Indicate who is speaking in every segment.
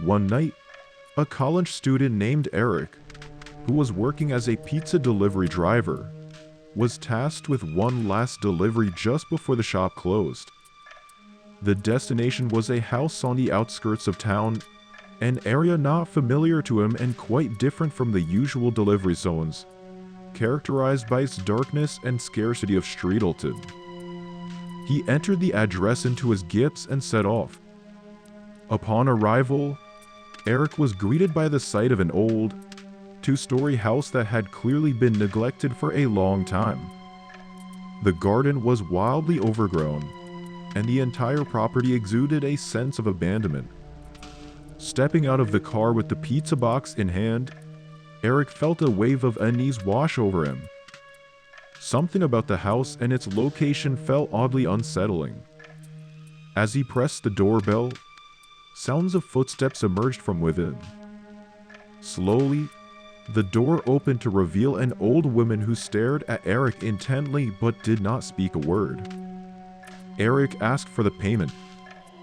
Speaker 1: One night, a college student named Eric, who was working as a pizza delivery driver, was tasked with one last delivery just before the shop closed. The destination was a house on the outskirts of town, an area not familiar to him and quite different from the usual delivery zones, characterized by its darkness and scarcity of streetleton. He entered the address into his Gips and set off. Upon arrival, Eric was greeted by the sight of an old, two-story house that had clearly been neglected for a long time. The garden was wildly overgrown, and the entire property exuded a sense of abandonment. Stepping out of the car with the pizza box in hand, Eric felt a wave of unease wash over him. Something about the house and its location felt oddly unsettling. As he pressed the doorbell, sounds of footsteps emerged from within. Slowly, the door opened to reveal an old woman who stared at Eric intently but did not speak a word. Eric asked for the payment,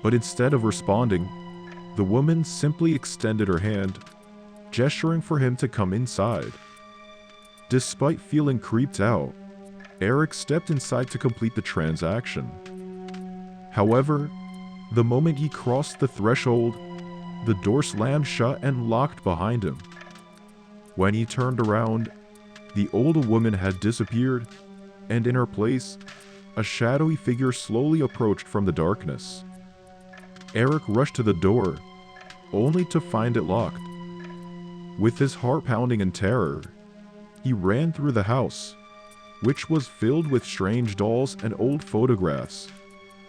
Speaker 1: but instead of responding, the woman simply extended her hand, gesturing for him to come inside. Despite feeling creeped out, Eric stepped inside to complete the transaction. However, the moment he crossed the threshold, the door slammed shut and locked behind him. When he turned around, the old woman had disappeared, and in her place, a shadowy figure slowly approached from the darkness. Eric rushed to the door, only to find it locked. With his heart pounding in terror, he ran through the house, which was filled with strange dolls and old photographs,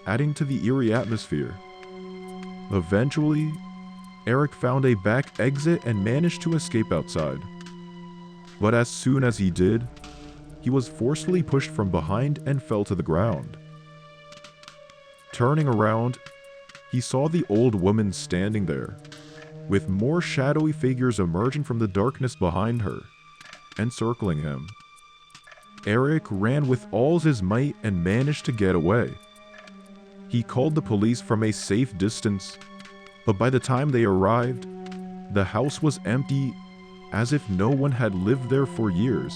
Speaker 1: adding to the eerie atmosphere. Eventually, Eric found a back exit and managed to escape outside. But as soon as he did, he was forcefully pushed from behind and fell to the ground. Turning around, he saw the old woman standing there, with more shadowy figures emerging from the darkness behind her, encircling him. Eric ran with all his might and managed to get away. He called the police from a safe distance, but by the time they arrived, the house was empty, as if no one had lived there for years.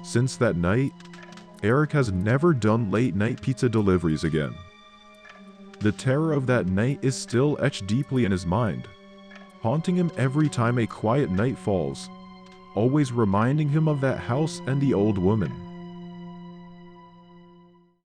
Speaker 1: Since that night, Eric has never done late-night pizza deliveries again. The terror of that night is still etched deeply in his mind, haunting him every time a quiet night falls, always reminding him of that house and the old woman.